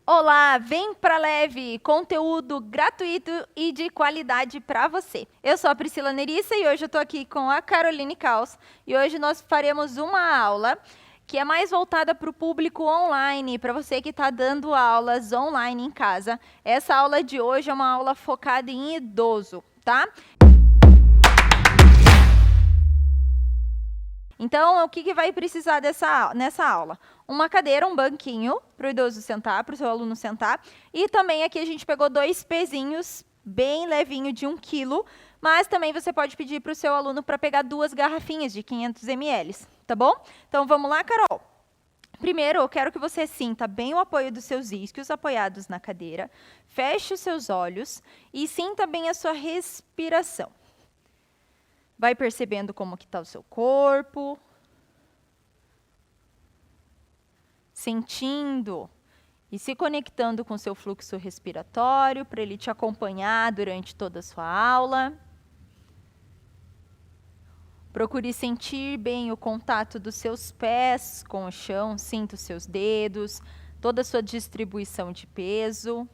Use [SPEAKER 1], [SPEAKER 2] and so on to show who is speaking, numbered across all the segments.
[SPEAKER 1] Olá, vem pra Leve, conteúdo gratuito e de qualidade para você. Eu sou a Priscila Nerissa e hoje eu estou aqui com a Caroline Caos e hoje nós faremos uma aula que é mais voltada para o público online, para você que está dando aulas online em casa. Essa aula de hoje é uma aula focada em idoso, tá? Então, o que vai precisar nessa aula? Uma cadeira, um banquinho para o idoso sentar, para o seu aluno sentar. E também aqui a gente pegou 2 pezinhos bem levinho de 1 quilo, mas também você pode pedir para o seu aluno para pegar 2 garrafinhas de 500 ml, tá bom? Então, vamos lá, Carol? Primeiro, eu quero que você sinta bem o apoio dos seus isquios apoiados na cadeira, feche os seus olhos e sinta bem a sua respiração. Vai percebendo como que está o seu corpo, sentindo e se conectando com o seu fluxo respiratório para ele te acompanhar durante toda a sua aula. Procure sentir bem o contato dos seus pés com o chão, sinta os seus dedos, toda a sua distribuição de peso.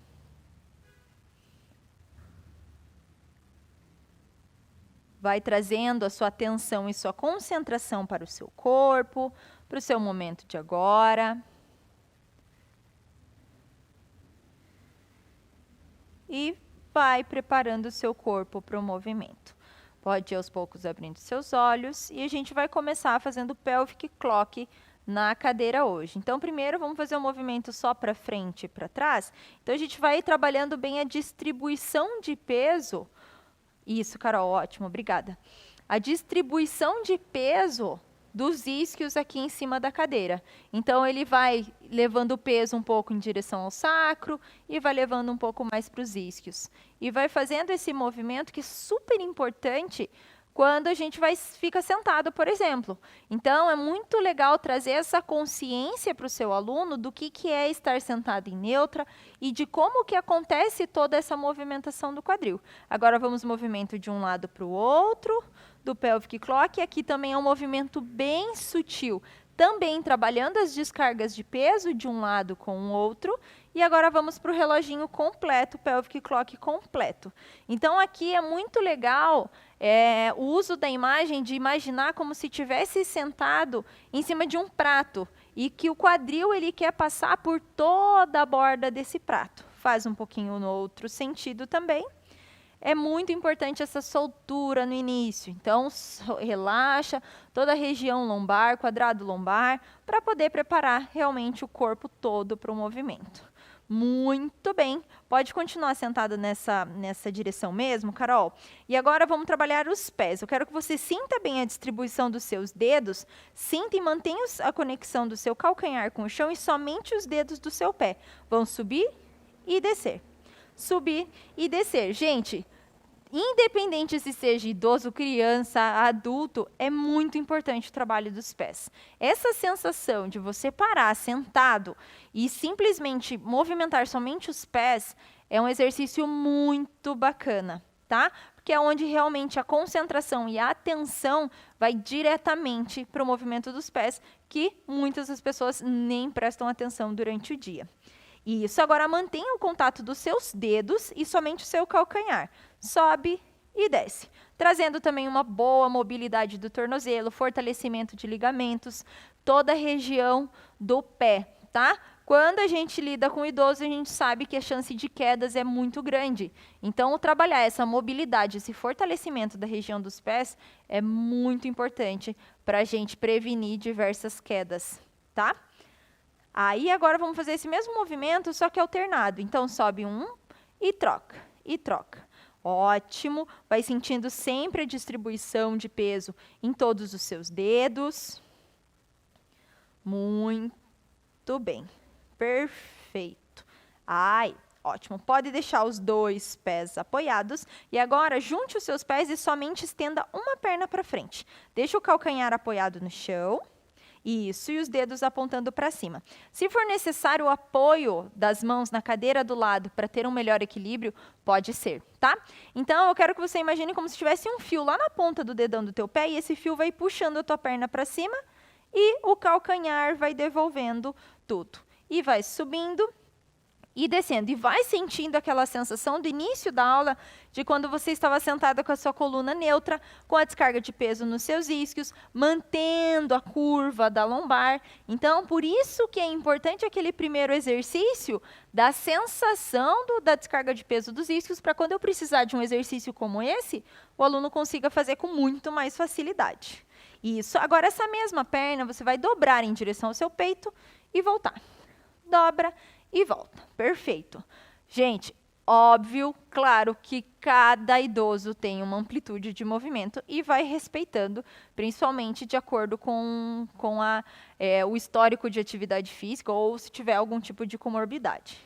[SPEAKER 1] Vai trazendo a sua atenção e sua concentração para o seu corpo, para o seu momento de agora. E vai preparando o seu corpo para o movimento. Pode ir aos poucos abrindo seus olhos e a gente vai começar fazendo pelvic clock na cadeira hoje. Então, primeiro vamos fazer um movimento só para frente e para trás. Então, a gente vai trabalhando bem a distribuição de peso. Isso, Carol, ótimo, obrigada. A distribuição de peso dos isquios aqui em cima da cadeira. Então, ele vai levando o peso um pouco em direção ao sacro e vai levando um pouco mais para os isquios. E vai fazendo esse movimento que é super importante quando a gente fica sentado, por exemplo. Então, é muito legal trazer essa consciência para o seu aluno do que é estar sentado em neutra e de como que acontece toda essa movimentação do quadril. Agora, vamos movimento de um lado para o outro, do pelvic clock. Aqui também é um movimento bem sutil, também trabalhando as descargas de peso de um lado com o outro. E agora vamos para o reloginho completo, pelvic clock completo. Então, aqui é muito legal o uso da imagem de imaginar como se tivesse sentado em cima de um prato e que o quadril ele quer passar por toda a borda desse prato. Faz um pouquinho no outro sentido também. É muito importante essa soltura no início. Então, relaxa toda a região lombar, quadrado lombar, para poder preparar realmente o corpo todo para o movimento. Muito bem. Pode continuar sentada nessa direção mesmo, Carol? E agora vamos trabalhar os pés. Eu quero que você sinta bem a distribuição dos seus dedos, sinta e mantenha a conexão do seu calcanhar com o chão e somente os dedos do seu pé. Vão subir e descer. Subir e descer. Gente, independente se seja idoso, criança, adulto, é muito importante o trabalho dos pés. Essa sensação de você parar sentado e simplesmente movimentar somente os pés é um exercício muito bacana, tá? Porque é onde realmente a concentração e a atenção vai diretamente para o movimento dos pés, que muitas das pessoas nem prestam atenção durante o dia. Isso, agora mantenha o contato dos seus dedos e somente o seu calcanhar. Sobe e desce. Trazendo também uma boa mobilidade do tornozelo, fortalecimento de ligamentos, toda a região do pé, tá? Quando a gente lida com o idoso, a gente sabe que a chance de quedas é muito grande. Então, trabalhar essa mobilidade, esse fortalecimento da região dos pés é muito importante para a gente prevenir diversas quedas, tá? Aí, agora vamos fazer esse mesmo movimento, só que alternado. Então, sobe um e troca, e troca. Ótimo. Vai sentindo sempre a distribuição de peso em todos os seus dedos. Muito bem. Perfeito. Ai, ótimo. Pode deixar os 2 pés apoiados. E agora, junte os seus pés e somente estenda uma perna para frente. Deixa o calcanhar apoiado no chão. Isso, e os dedos apontando para cima. Se for necessário o apoio das mãos na cadeira do lado para ter um melhor equilíbrio, pode ser, tá? Então, eu quero que você imagine como se tivesse um fio lá na ponta do dedão do teu pé e esse fio vai puxando a tua perna para cima e o calcanhar vai devolvendo tudo. E vai subindo e descendo. E vai sentindo aquela sensação do início da aula, de quando você estava sentada com a sua coluna neutra, com a descarga de peso nos seus isquios, mantendo a curva da lombar. Então, por isso que é importante aquele primeiro exercício da sensação da descarga de peso dos isquios, para quando eu precisar de um exercício como esse, o aluno consiga fazer com muito mais facilidade. Isso. Agora, essa mesma perna, você vai dobrar em direção ao seu peito e voltar. Dobra e volta. Perfeito. Gente, óbvio, claro que cada idoso tem uma amplitude de movimento e vai respeitando, principalmente de acordo com o histórico de atividade física ou se tiver algum tipo de comorbidade.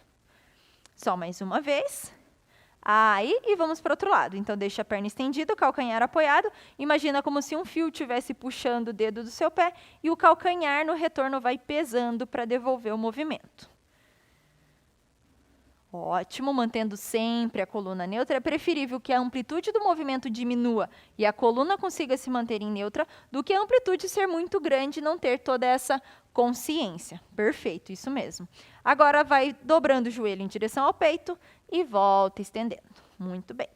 [SPEAKER 1] Só mais uma vez. Aí, e vamos para o outro lado. Então, deixa a perna estendida, o calcanhar apoiado. Imagina como se um fio estivesse puxando o dedo do seu pé e o calcanhar no retorno vai pesando para devolver o movimento. Ótimo, mantendo sempre a coluna neutra. É preferível que a amplitude do movimento diminua e a coluna consiga se manter em neutra do que a amplitude ser muito grande e não ter toda essa consciência. Perfeito, isso mesmo. Agora vai dobrando o joelho em direção ao peito e volta estendendo. Muito bem.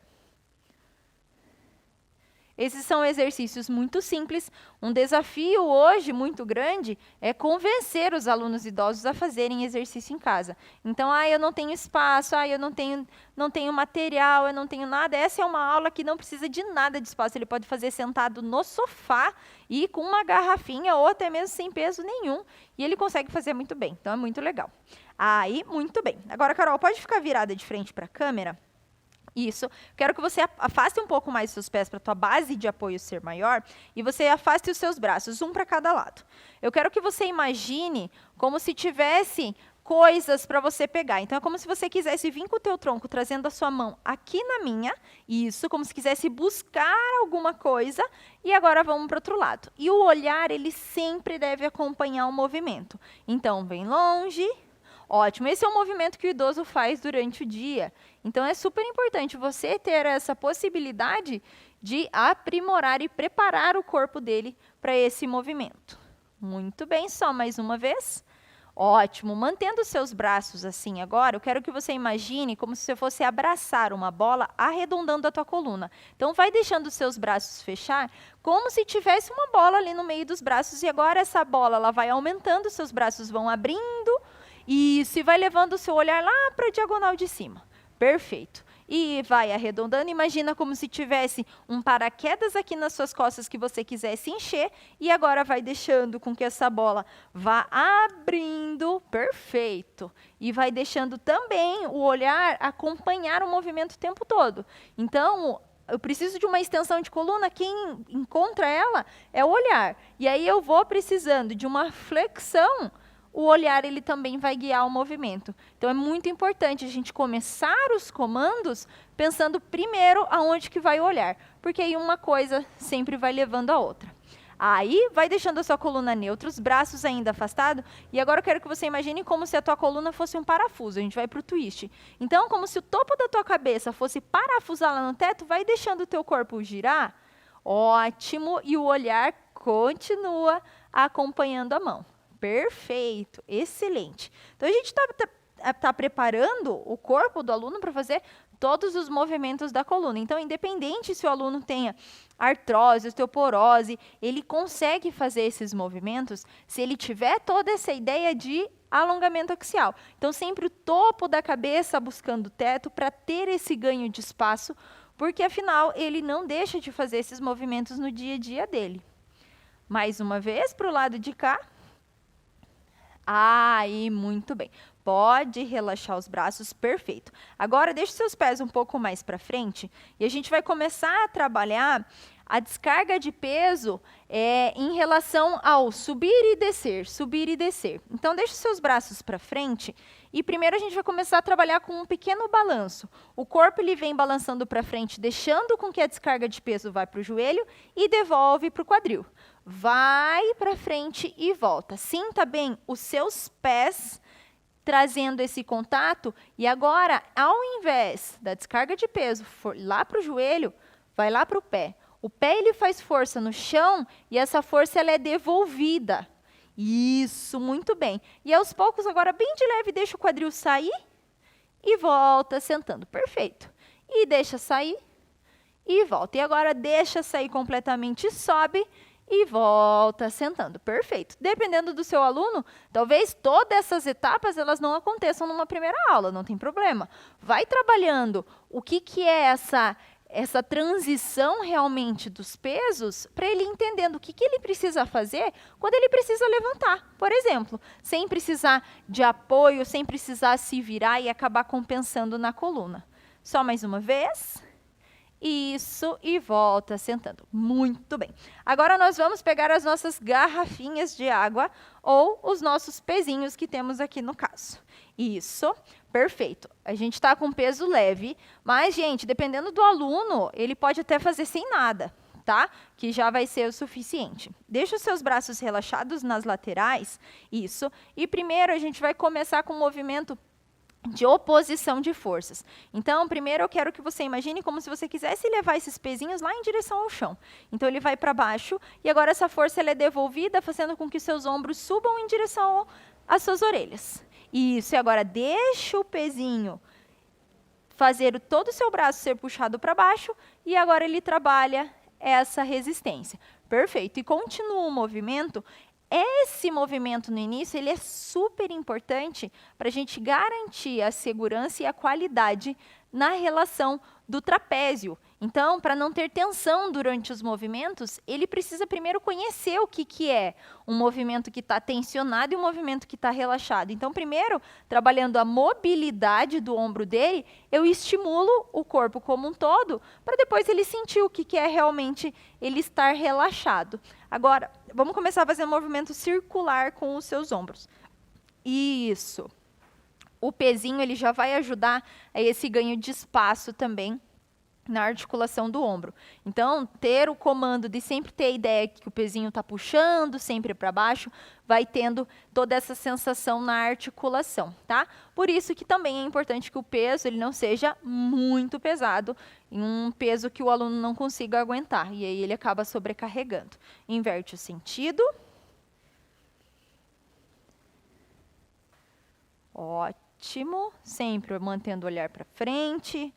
[SPEAKER 1] Esses são exercícios muito simples. Um desafio hoje muito grande é convencer os alunos idosos a fazerem exercício em casa. Então, eu não tenho espaço, eu não tenho material, eu não tenho nada. Essa é uma aula que não precisa de nada de espaço. Ele pode fazer sentado no sofá e com uma garrafinha ou até mesmo sem peso nenhum. E ele consegue fazer muito bem. Então, é muito legal. Aí, muito bem. Agora, Carol, pode ficar virada de frente para a câmera? Isso. Quero que você afaste um pouco mais os seus pés para a tua base de apoio ser maior e você afaste os seus braços, um para cada lado. Eu quero que você imagine como se tivesse coisas para você pegar. Então, é como se você quisesse vir com o teu tronco, trazendo a sua mão aqui na minha. Isso, como se quisesse buscar alguma coisa. E agora vamos para o outro lado. E o olhar, ele sempre deve acompanhar o movimento. Então, vem longe. Ótimo, esse é um movimento que o idoso faz durante o dia. Então, é super importante você ter essa possibilidade de aprimorar e preparar o corpo dele para esse movimento. Muito bem, só mais uma vez. Ótimo, mantendo os seus braços assim agora, eu quero que você imagine como se você fosse abraçar uma bola arredondando a tua coluna. Então, vai deixando os seus braços fechar, como se tivesse uma bola ali no meio dos braços. E agora essa bola ela vai aumentando, os seus braços vão abrindo. Isso, e vai levando o seu olhar lá para a diagonal de cima. Perfeito. E vai arredondando, imagina como se tivesse um paraquedas aqui nas suas costas que você quisesse encher, e agora vai deixando com que essa bola vá abrindo, perfeito. E vai deixando também o olhar acompanhar o movimento o tempo todo. Então, eu preciso de uma extensão de coluna, quem encontra ela é o olhar. E aí eu vou precisando de uma flexão, o olhar ele também vai guiar o movimento. Então, é muito importante a gente começar os comandos pensando primeiro aonde que vai o olhar, porque aí uma coisa sempre vai levando a outra. Aí, vai deixando a sua coluna neutra, os braços ainda afastados, e agora eu quero que você imagine como se a tua coluna fosse um parafuso, a gente vai para o twist. Então, como se o topo da tua cabeça fosse parafusar lá no teto, vai deixando o teu corpo girar, ótimo, e o olhar continua acompanhando a mão. Perfeito, excelente. Então, a gente está preparando o corpo do aluno para fazer todos os movimentos da coluna. Então, independente se o aluno tenha artrose, osteoporose, ele consegue fazer esses movimentos se ele tiver toda essa ideia de alongamento axial. Então, sempre o topo da cabeça buscando o teto para ter esse ganho de espaço, porque, afinal, ele não deixa de fazer esses movimentos no dia a dia dele. Mais uma vez, para o lado de cá. Aí, muito bem. Pode relaxar os braços, perfeito. Agora, deixe seus pés um pouco mais para frente e a gente vai começar a trabalhar a descarga de peso em relação ao subir e descer, subir e descer. Então, deixe seus braços para frente e primeiro a gente vai começar a trabalhar com um pequeno balanço. O corpo ele vem balançando para frente, deixando com que a descarga de peso vá para o joelho e devolve para o quadril. Vai para frente e volta. Sinta bem os seus pés trazendo esse contato. E agora, ao invés da descarga de peso for lá para o joelho, vai lá para o pé. O pé ele faz força no chão e essa força ela é devolvida. Isso, muito bem. E aos poucos, agora bem de leve, deixa o quadril sair e volta sentando. Perfeito. E deixa sair e volta. E agora deixa sair completamente, sobe e volta sentando. Perfeito. Dependendo do seu aluno, talvez todas essas etapas elas não aconteçam numa primeira aula, não tem problema. Vai trabalhando o que é essa transição realmente dos pesos para ele entendendo o que ele precisa fazer quando ele precisa levantar. Por exemplo, sem precisar de apoio, sem precisar se virar e acabar compensando na coluna. Só mais uma vez. Isso, e volta sentando. Muito bem. Agora nós vamos pegar as nossas garrafinhas de água ou os nossos pezinhos que temos aqui no caso. Isso, perfeito. A gente está com peso leve, mas, gente, dependendo do aluno, ele pode até fazer sem nada, tá? Que já vai ser o suficiente. Deixa os seus braços relaxados nas laterais, isso. E primeiro a gente vai começar com o movimento de oposição de forças. Então, primeiro eu quero que você imagine como se você quisesse levar esses pezinhos lá em direção ao chão. Então, ele vai para baixo e agora essa força ela é devolvida, fazendo com que seus ombros subam em direção às suas orelhas. Isso, e agora deixa o pezinho fazer todo o seu braço ser puxado para baixo e agora ele trabalha essa resistência. Perfeito. E continua o movimento. Esse movimento no início, ele é super importante para a gente garantir a segurança e a qualidade na relação do trapézio. Então, para não ter tensão durante os movimentos, ele precisa primeiro conhecer o que é um movimento que está tensionado e um movimento que está relaxado. Então, primeiro, trabalhando a mobilidade do ombro dele, eu estimulo o corpo como um todo, para depois ele sentir o que é realmente ele estar relaxado. Agora, vamos começar a fazer um movimento circular com os seus ombros. Isso. O pezinho ele já vai ajudar a esse ganho de espaço também na articulação do ombro. Então, ter o comando de sempre ter a ideia que o pezinho está puxando sempre para baixo, vai tendo toda essa sensação na articulação, tá? Por isso que também é importante que o peso ele não seja muito pesado, em um peso que o aluno não consiga aguentar, e aí ele acaba sobrecarregando. Inverte o sentido. Ótimo. Sempre mantendo o olhar para frente.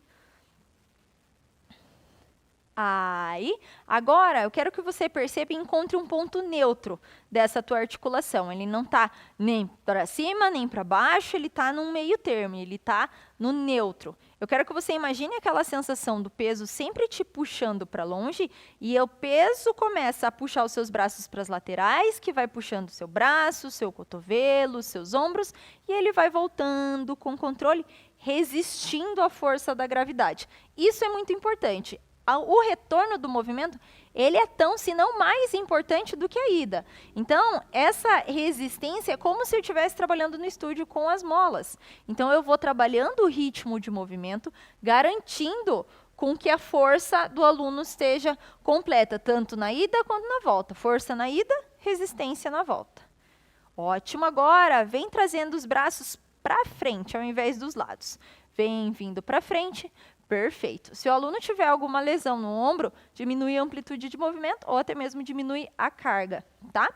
[SPEAKER 1] Aí, agora eu quero que você perceba e encontre um ponto neutro dessa tua articulação. Ele não está nem para cima, nem para baixo, ele está num meio termo, ele está no neutro. Eu quero que você imagine aquela sensação do peso sempre te puxando para longe e o peso começa a puxar os seus braços para as laterais, que vai puxando o seu braço, seu cotovelo, seus ombros, e ele vai voltando com controle, resistindo à força da gravidade. Isso é muito importante. O retorno do movimento, ele é tão, se não mais importante do que a ida. Então, essa resistência é como se eu estivesse trabalhando no estúdio com as molas. Então, eu vou trabalhando o ritmo de movimento, garantindo com que a força do aluno esteja completa, tanto na ida quanto na volta. Força na ida, resistência na volta. Ótimo, agora vem trazendo os braços para frente, ao invés dos lados. Vem vindo para frente. Perfeito. Se o aluno tiver alguma lesão no ombro, diminui a amplitude de movimento ou até mesmo diminui a carga, tá?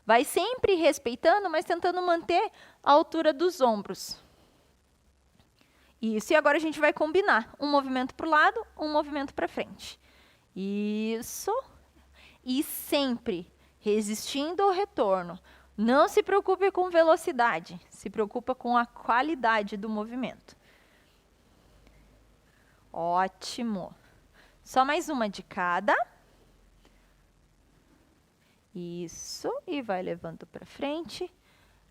[SPEAKER 1] Vai sempre respeitando, mas tentando manter a altura dos ombros. Isso, e agora a gente vai combinar um movimento para o lado, um movimento para frente. Isso. E sempre resistindo ao retorno. Não se preocupe com velocidade, se preocupa com a qualidade do movimento. Ótimo. Só mais uma de cada. Isso, e vai levando para frente.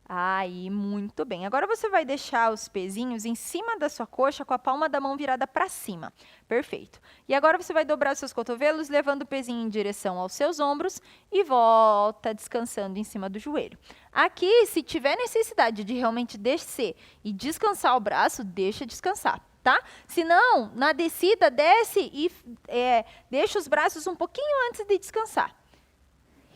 [SPEAKER 1] Aí, muito bem. Agora você vai deixar os pezinhos em cima da sua coxa com a palma da mão virada para cima. Perfeito. E agora você vai dobrar os seus cotovelos, levando o pezinho em direção aos seus ombros e volta descansando em cima do joelho. Aqui, se tiver necessidade de realmente descer e descansar o braço, deixa descansar. Tá? Se não, na descida, desce e deixa os braços um pouquinho antes de descansar.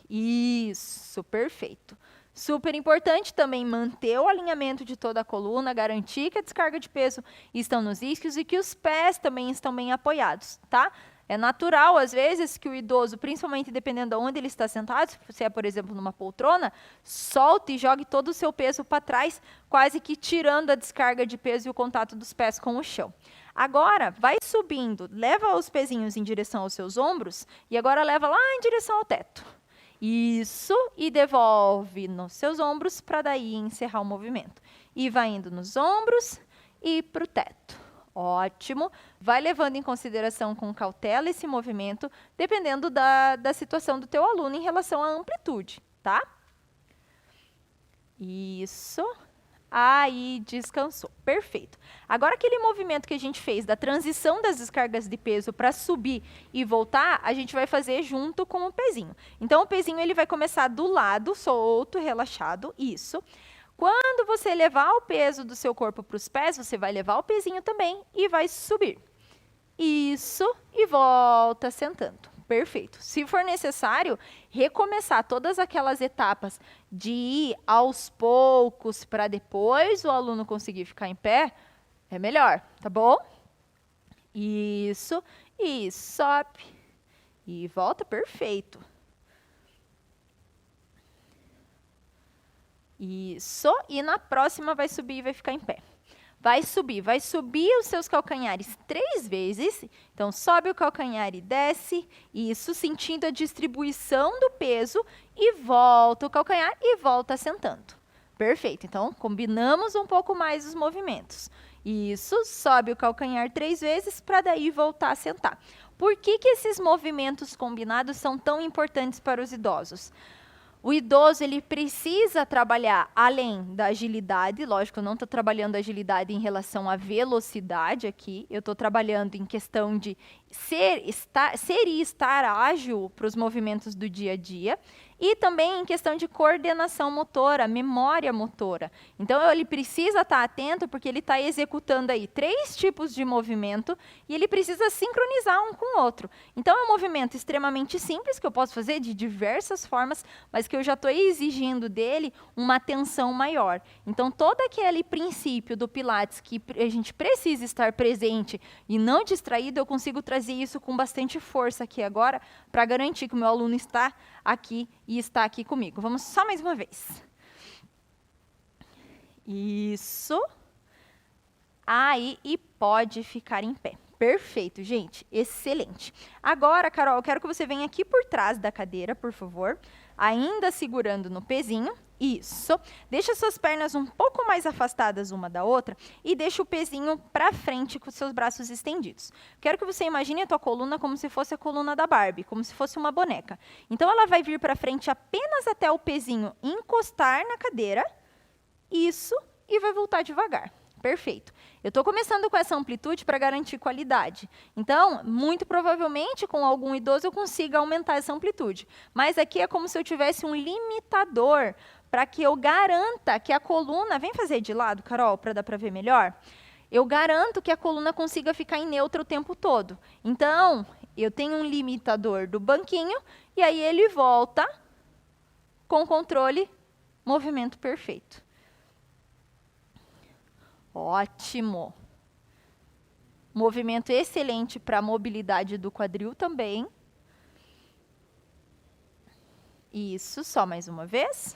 [SPEAKER 1] Isso, perfeito. Super importante também manter o alinhamento de toda a coluna, garantir que a descarga de peso estão nos isquios e que os pés também estão bem apoiados, tá? É natural, às vezes, que o idoso, principalmente dependendo de onde ele está sentado, se é, por exemplo, numa poltrona, solte e jogue todo o seu peso para trás, quase que tirando a descarga de peso e o contato dos pés com o chão. Agora, vai subindo, leva os pezinhos em direção aos seus ombros e agora leva lá em direção ao teto. Isso, e devolve nos seus ombros para daí encerrar o movimento. E vai indo nos ombros e para o teto. Ótimo. Vai levando em consideração com cautela esse movimento, dependendo da situação do teu aluno em relação à amplitude, tá? Isso. Aí, descansou. Perfeito. Agora, aquele movimento que a gente fez da transição das descargas de peso para subir e voltar, a gente vai fazer junto com o pezinho. Então, o pezinho ele vai começar do lado, solto, relaxado, isso. Quando você levar o peso do seu corpo para os pés, você vai levar o pezinho também e vai subir. Isso, e volta sentando. Perfeito. Se for necessário, recomeçar todas aquelas etapas de ir aos poucos para depois o aluno conseguir ficar em pé, é melhor, tá bom? Isso, e sobe, e volta, perfeito. Isso, e na próxima vai subir e vai ficar em pé. Vai subir os seus calcanhares 3 vezes. Então, sobe o calcanhar e desce. Isso, sentindo a distribuição do peso. E volta o calcanhar e volta sentando. Perfeito. Então, combinamos um pouco mais os movimentos. Isso, sobe o calcanhar 3 vezes para daí voltar a sentar. Por que esses movimentos combinados são tão importantes para os idosos? O idoso ele precisa trabalhar além da agilidade, lógico, eu não estou trabalhando agilidade em relação à velocidade aqui, eu estou trabalhando em questão de ser e estar ágil para os movimentos do dia a dia, e também em questão de coordenação motora, memória motora. Então, ele precisa estar atento porque ele está executando aí 3 tipos de movimento e ele precisa sincronizar um com o outro. Então, é um movimento extremamente simples que eu posso fazer de diversas formas, mas que eu já estou exigindo dele uma atenção maior. Então, todo aquele princípio do Pilates que a gente precisa estar presente e não distraído, eu consigo trazer isso com bastante força aqui agora para garantir que o meu aluno está aqui e está aqui comigo. Vamos só mais uma vez. Isso. Aí, e pode ficar em pé. Perfeito, gente. Excelente. Agora, Carol, eu quero que você venha aqui por trás da cadeira, por favor. Ainda segurando no pezinho. Isso. Deixa suas pernas um pouco mais afastadas uma da outra e deixa o pezinho para frente com os seus braços estendidos. Quero que você imagine a tua coluna como se fosse a coluna da Barbie, como se fosse uma boneca. Então, ela vai vir para frente apenas até o pezinho encostar na cadeira. Isso. E vai voltar devagar. Perfeito. Eu estou começando com essa amplitude para garantir qualidade. Então, muito provavelmente, com algum idoso, eu consiga aumentar essa amplitude. Mas aqui é como se eu tivesse um limitador para que eu garanta que a coluna... Vem fazer de lado, Carol, para dar para ver melhor. Eu garanto que a coluna consiga ficar em neutra o tempo todo. Então, eu tenho um limitador do banquinho e aí ele volta com controle, movimento perfeito. Ótimo. Movimento excelente para a mobilidade do quadril também. Isso, só mais uma vez.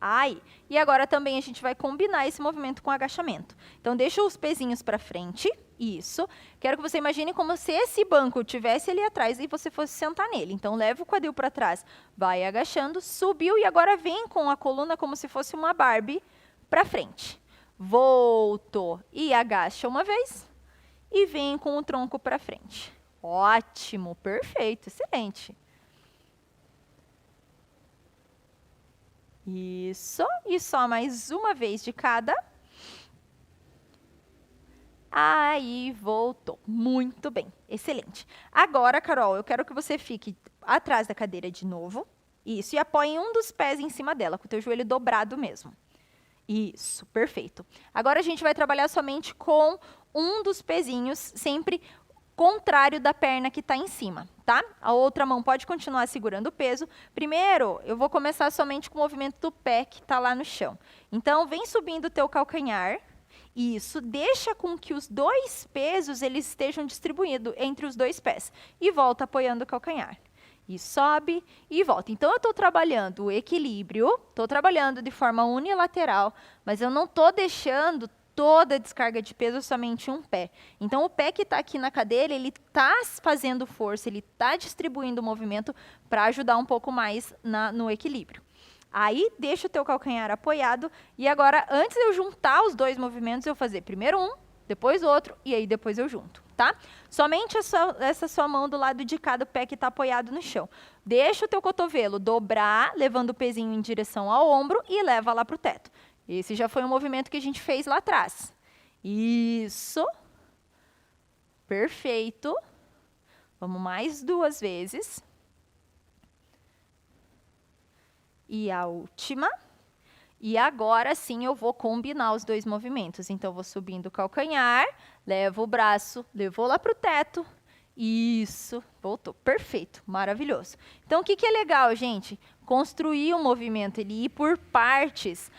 [SPEAKER 1] Aí, e agora também a gente vai combinar esse movimento com agachamento. Então, deixa os pezinhos para frente. Isso. Quero que você imagine como se esse banco estivesse ali atrás e você fosse sentar nele. Então, leva o quadril para trás, vai agachando, subiu e agora vem com a coluna como se fosse uma Barbie para frente. Voltou e agacha uma vez e vem com o tronco para frente. Ótimo, perfeito, excelente. Isso, e só mais uma vez de cada. Aí, voltou. Muito bem, excelente. Agora, Carol, eu quero que você fique atrás da cadeira de novo. Isso, e apoie um dos pés em cima dela, com o teu joelho dobrado mesmo. Isso, perfeito. Agora a gente vai trabalhar somente com um dos pezinhos, sempre contrário da perna que está em cima, tá? A outra mão pode continuar segurando o peso. Primeiro, eu vou começar somente com o movimento do pé que está lá no chão. Então, vem subindo o teu calcanhar Isso, deixa com que os dois pesos eles estejam distribuídos entre os dois pés. E volta apoiando o calcanhar. E sobe e volta. Então, eu estou trabalhando o equilíbrio, estou trabalhando de forma unilateral, mas eu não estou deixando toda a descarga de peso somente em um pé. Então, o pé que está aqui na cadeira, ele está fazendo força, ele está distribuindo o movimento para ajudar um pouco mais no equilíbrio. Aí, deixa o teu calcanhar apoiado. E agora, antes de eu juntar os dois movimentos, eu fazer primeiro um, depois outro, e aí depois eu junto, tá? Somente essa sua mão do lado de cá do pé que está apoiado no chão. Deixa o teu cotovelo dobrar, levando o pezinho em direção ao ombro e leva lá para o teto. Esse já foi um movimento que a gente fez lá atrás. Isso. Perfeito. Vamos mais 2 vezes. E a última. E agora sim eu vou combinar os dois movimentos. Então, eu vou subindo o calcanhar, levo o braço, levou lá para o teto. Isso, voltou. Perfeito, maravilhoso. Então, o que é legal, gente? Construir um movimento, ele ir por partes.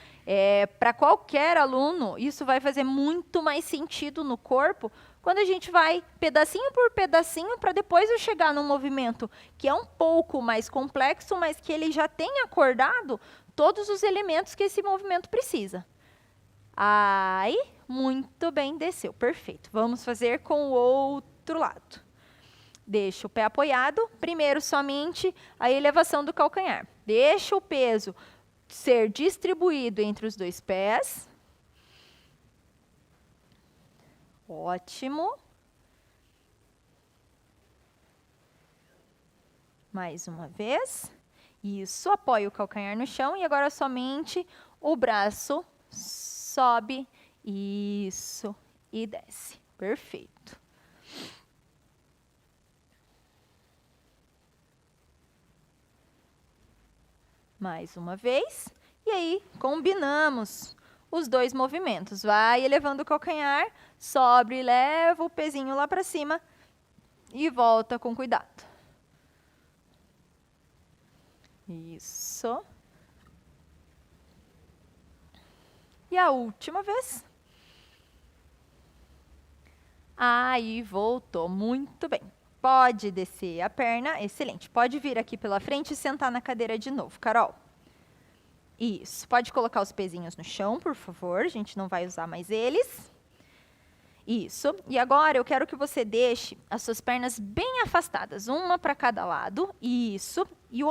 [SPEAKER 1] Para qualquer aluno, isso vai fazer muito mais sentido no corpo quando a gente vai pedacinho por pedacinho para depois eu chegar num movimento que é um pouco mais complexo, mas que ele já tem acordado todos os elementos que esse movimento precisa. Aí, muito bem, desceu. Perfeito. Vamos fazer com o outro lado. Deixa o pé apoiado. Primeiro, somente a elevação do calcanhar. Deixa o peso ser distribuído entre os dois pés. Ótimo. Mais uma vez. Isso, apoia o calcanhar no chão e agora somente o braço sobe. Isso, e desce. Perfeito. Mais uma vez. E aí, combinamos os dois movimentos. Vai elevando o calcanhar, sobe, leva o pezinho lá para cima e volta com cuidado. Isso. E a última vez. Aí, voltou. Muito bem. Pode descer a perna, excelente. Pode vir aqui pela frente e sentar na cadeira de novo, Carol. Isso. Pode colocar os pezinhos no chão, por favor. A gente não vai usar mais eles. Isso. E agora eu quero que você deixe as suas pernas bem afastadas, uma para cada lado. Isso. E o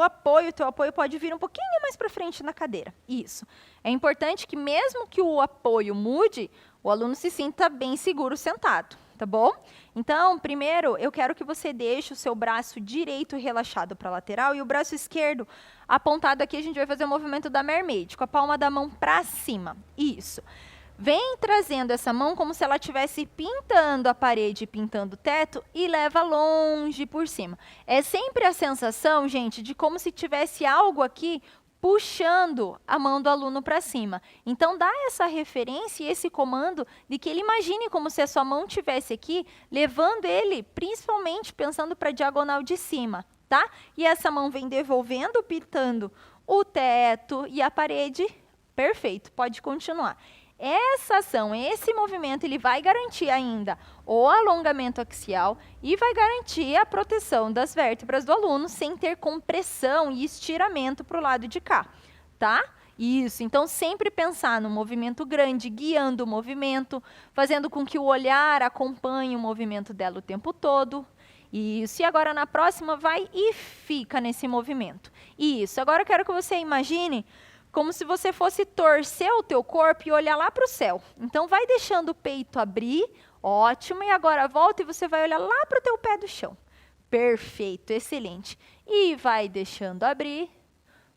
[SPEAKER 1] teu apoio pode vir um pouquinho mais para frente na cadeira. Isso. É importante que mesmo que o apoio mude, o aluno se sinta bem seguro sentado, tá bom? Então, primeiro, eu quero que você deixe o seu braço direito relaxado para a lateral e o braço esquerdo apontado aqui. A gente vai fazer o movimento da mermaid, com a palma da mão para cima. Isso. Vem trazendo essa mão como se ela estivesse pintando a parede, pintando o teto e leva longe por cima. É sempre a sensação, gente, de como se tivesse algo aqui puxando a mão do aluno para cima. Então, dá essa referência e esse comando de que ele imagine como se a sua mão estivesse aqui, levando ele, principalmente pensando para a diagonal de cima, tá? E essa mão vem devolvendo, pintando o teto e a parede. Perfeito, pode continuar. Essa ação, esse movimento, ele vai garantir ainda o alongamento axial e vai garantir a proteção das vértebras do aluno sem ter compressão e estiramento para o lado de cá, tá? Isso, então sempre pensar no movimento grande, guiando o movimento, fazendo com que o olhar acompanhe o movimento dela o tempo todo. Isso, e agora na próxima vai e fica nesse movimento. Isso, agora eu quero que você imagine como se você fosse torcer o teu corpo e olhar lá para o céu. Então, vai deixando o peito abrir, ótimo, e agora volta e você vai olhar lá para o teu pé do chão. Perfeito, excelente. E vai deixando abrir,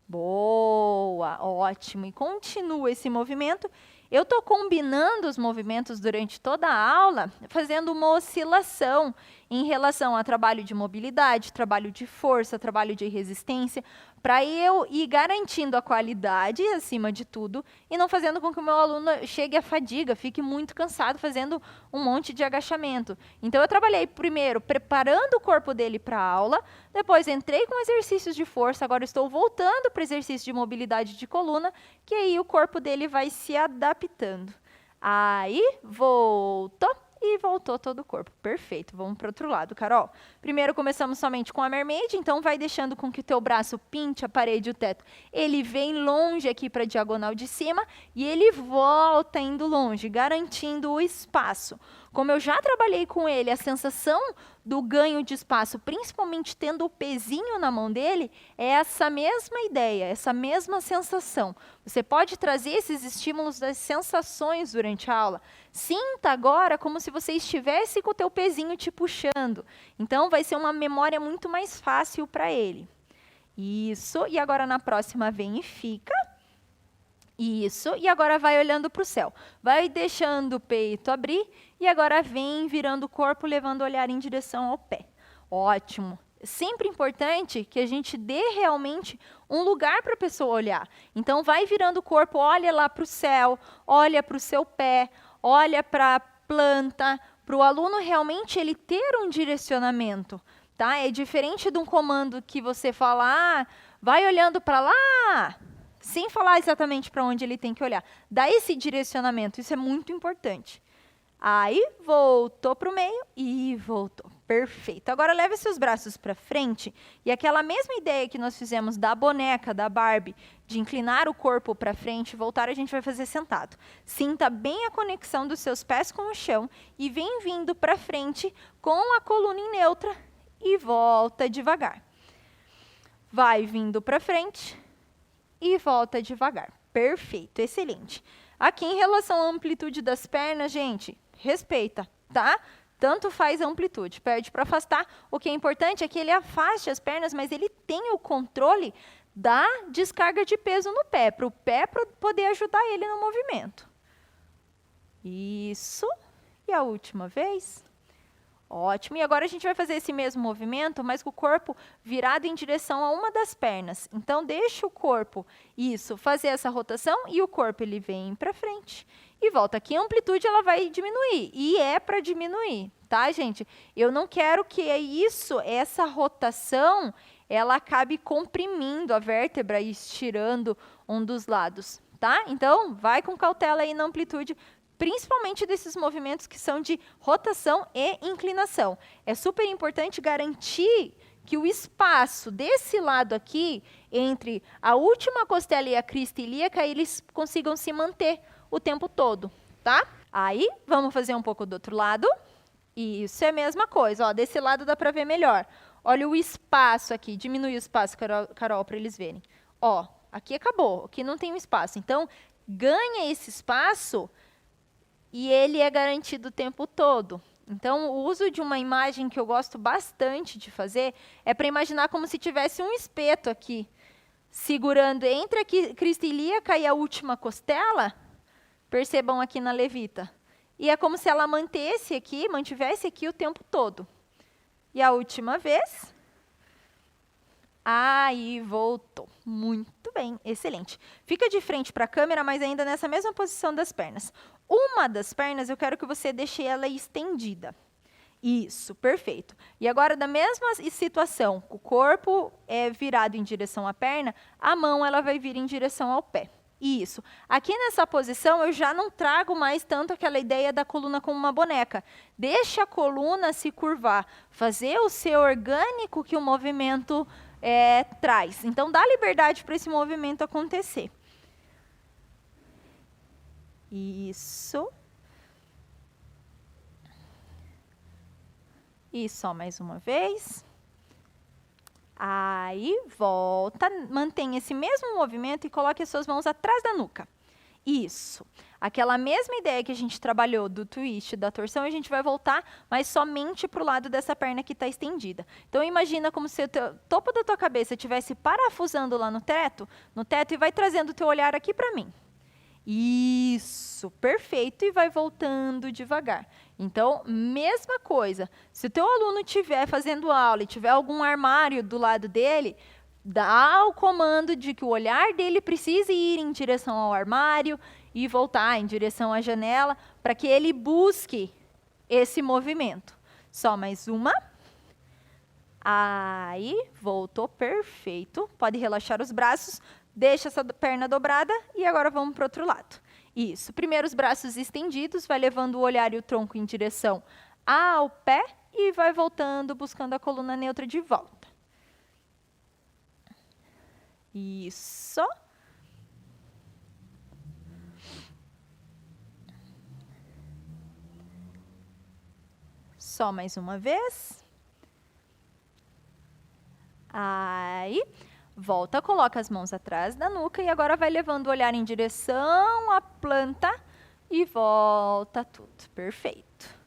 [SPEAKER 1] boa, ótimo, e continua esse movimento. Eu estou combinando os movimentos durante toda a aula, fazendo uma oscilação em relação a trabalho de mobilidade, trabalho de força, trabalho de resistência, para eu ir garantindo a qualidade acima de tudo e não fazendo com que o meu aluno chegue à fadiga, fique muito cansado fazendo um monte de agachamento. Então, eu trabalhei primeiro preparando o corpo dele para a aula, depois entrei com exercícios de força, agora estou voltando para exercício de mobilidade de coluna, que aí o corpo dele vai se adaptando. Aí, voltou. E voltou todo o corpo. Perfeito. Vamos para o outro lado, Carol. Primeiro começamos somente com a mermaid, então vai deixando com que o teu braço pinte a parede e o teto. Ele vem longe aqui para a diagonal de cima e ele volta indo longe, garantindo o espaço. Como eu já trabalhei com ele, a sensação do ganho de espaço, principalmente tendo o pezinho na mão dele, é essa mesma ideia, essa mesma sensação. Você pode trazer esses estímulos das sensações durante a aula. Sinta agora como se você estivesse com o teu pezinho te puxando. Então, vai ser uma memória muito mais fácil para ele. Isso. E agora, na próxima, vem e fica. Isso. E agora, vai olhando para o céu. Vai deixando o peito abrir. E agora, vem virando o corpo, levando o olhar em direção ao pé. Ótimo. Sempre importante que a gente dê realmente um lugar para a pessoa olhar. Então, vai virando o corpo, olha lá para o céu, olha para o seu pé, olha para a planta, para o aluno realmente ele ter um direcionamento, tá? É diferente de um comando que você fala, vai olhando para lá, sem falar exatamente para onde ele tem que olhar. Dá esse direcionamento, isso é muito importante. Aí, voltou para o meio e voltou. Perfeito. Agora, leve seus braços para frente e aquela mesma ideia que nós fizemos da boneca, da Barbie, de inclinar o corpo para frente e voltar, a gente vai fazer sentado. Sinta bem a conexão dos seus pés com o chão e vem vindo para frente com a coluna em neutra e volta devagar. Vai vindo para frente e volta devagar. Perfeito, excelente. Aqui, em relação à amplitude das pernas, gente, respeita, tá? Tanto faz a amplitude, perde para afastar. O que é importante é que ele afaste as pernas, mas ele tenha o controle da descarga de peso no pé, para o pé poder ajudar ele no movimento. Isso. E a última vez. Ótimo. E agora a gente vai fazer esse mesmo movimento, mas com o corpo virado em direção a uma das pernas. Então, deixa o corpo, fazer essa rotação e o corpo ele vem para frente e volta. Aqui a amplitude ela vai diminuir e é para diminuir, tá, gente? Eu não quero que essa rotação, ela acabe comprimindo a vértebra e estirando um dos lados, tá? Então, vai com cautela aí na amplitude, principalmente desses movimentos que são de rotação e inclinação. É super importante garantir que o espaço desse lado aqui, entre a última costela e a crista ilíaca, eles consigam se manter o tempo todo, tá? Aí, vamos fazer um pouco do outro lado. Isso é a mesma coisa, ó, desse lado dá para ver melhor. Olha o espaço aqui, diminui o espaço, Carol, para eles verem. Ó, aqui acabou, aqui não tem um espaço. Então, ganha esse espaço e ele é garantido o tempo todo. Então, o uso de uma imagem que eu gosto bastante de fazer é para imaginar como se tivesse um espeto aqui, segurando entre a crista ilíaca e a última costela. Percebam aqui na levita. E é como se ela mantivesse aqui o tempo todo. E a última vez. Aí, voltou. Muito bem, excelente. Fica de frente para a câmera, mas ainda nessa mesma posição das pernas. Uma das pernas, eu quero que você deixe ela estendida. Isso, perfeito. E agora, da mesma situação, o corpo é virado em direção à perna, a mão ela vai vir em direção ao pé. Isso. Aqui nessa posição, eu já não trago mais tanto aquela ideia da coluna como uma boneca. Deixa a coluna se curvar, fazer o ser orgânico que o movimento traz. Então, dá liberdade para esse movimento acontecer. Isso. E só mais uma vez. Aí, volta, mantém esse mesmo movimento e coloque as suas mãos atrás da nuca. Isso. Aquela mesma ideia que a gente trabalhou do twist, da torção, a gente vai voltar, mas somente para o lado dessa perna que está estendida. Então, imagina como se o topo da tua cabeça estivesse parafusando lá no teto, e vai trazendo o teu olhar aqui para mim. Isso, perfeito, e vai voltando devagar. Então, mesma coisa, se o teu aluno estiver fazendo aula e tiver algum armário do lado dele, dá o comando de que o olhar dele precise ir em direção ao armário e voltar em direção à janela, para que ele busque esse movimento. Só mais uma. Aí, voltou, perfeito. Pode relaxar os braços. Deixa essa perna dobrada e agora vamos para o outro lado. Isso. Primeiro os braços estendidos, vai levando o olhar e o tronco em direção ao pé e vai voltando, buscando a coluna neutra de volta. Isso. Só mais uma vez. Aí, volta, coloca as mãos atrás da nuca e agora vai levando o olhar em direção à planta e volta tudo. Perfeito.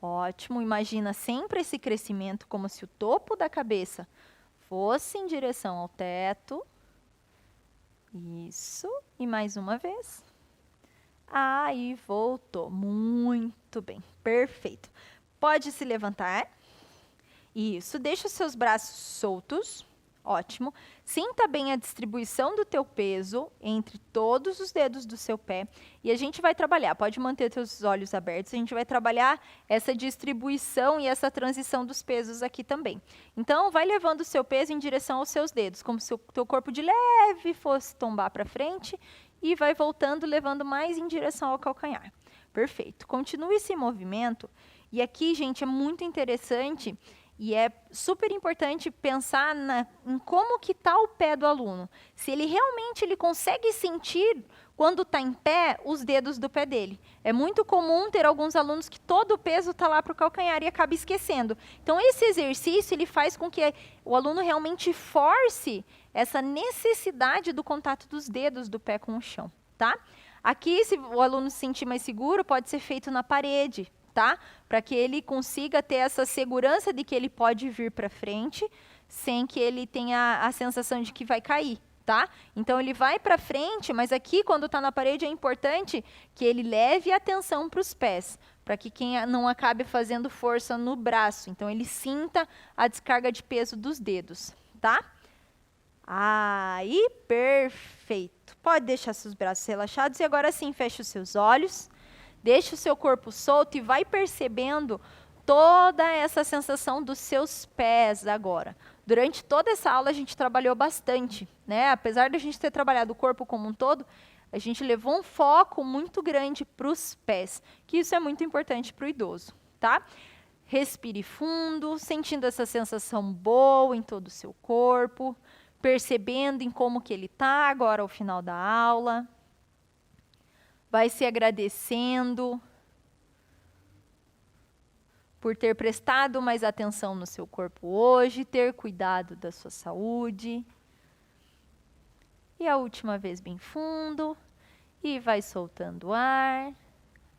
[SPEAKER 1] Ótimo. Imagina sempre esse crescimento como se o topo da cabeça fosse em direção ao teto. Isso. E mais uma vez. Aí, voltou. Muito bem. Perfeito. Pode se levantar. Isso. Deixa os seus braços soltos. Ótimo. Sinta bem a distribuição do teu peso entre todos os dedos do seu pé. E a gente vai trabalhar, pode manter seus olhos abertos, a gente vai trabalhar essa distribuição e essa transição dos pesos aqui também. Então, vai levando o seu peso em direção aos seus dedos, como se o teu corpo de leve fosse tombar para frente e vai voltando, levando mais em direção ao calcanhar. Perfeito. Continue esse movimento. E aqui, gente, é muito interessante e é super importante pensar em como que está o pé do aluno. Se ele realmente consegue sentir, quando está em pé, os dedos do pé dele. É muito comum ter alguns alunos que todo o peso está lá para o calcanhar e acaba esquecendo. Então, esse exercício ele faz com que o aluno realmente force essa necessidade do contato dos dedos do pé com o chão, tá? Aqui, se o aluno se sentir mais seguro, pode ser feito na parede, tá? Para que ele consiga ter essa segurança de que ele pode vir para frente, sem que ele tenha a sensação de que vai cair, tá? Então, ele vai para frente, mas aqui, quando está na parede, é importante que ele leve a atenção para os pés, para que quem não acabe fazendo força no braço. Então, ele sinta a descarga de peso dos dedos, tá? Aí, perfeito. Pode deixar seus braços relaxados e agora sim, feche os seus olhos. Deixa o seu corpo solto e vai percebendo toda essa sensação dos seus pés agora. Durante toda essa aula a gente trabalhou bastante, né? Apesar de a gente ter trabalhado o corpo como um todo, a gente levou um foco muito grande para os pés, que isso é muito importante para o idoso, tá? Respire fundo, sentindo essa sensação boa em todo o seu corpo, percebendo em como que ele está agora ao final da aula. Vai se agradecendo por ter prestado mais atenção no seu corpo hoje, ter cuidado da sua saúde. E a última vez bem fundo. E vai soltando o ar,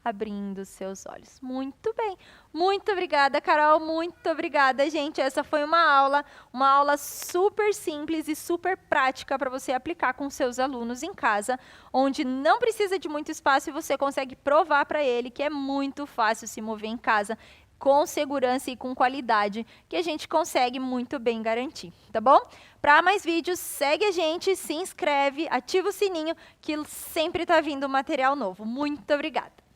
[SPEAKER 1] abrindo seus olhos. Muito bem. Muito obrigada, Carol. Muito obrigada, gente. Essa foi uma aula super simples e super prática para você aplicar com seus alunos em casa, onde não precisa de muito espaço e você consegue provar para ele que é muito fácil se mover em casa com segurança e com qualidade, que a gente consegue muito bem garantir, tá bom? Para mais vídeos, segue a gente, se inscreve, ativa o sininho, que sempre está vindo material novo. Muito obrigada!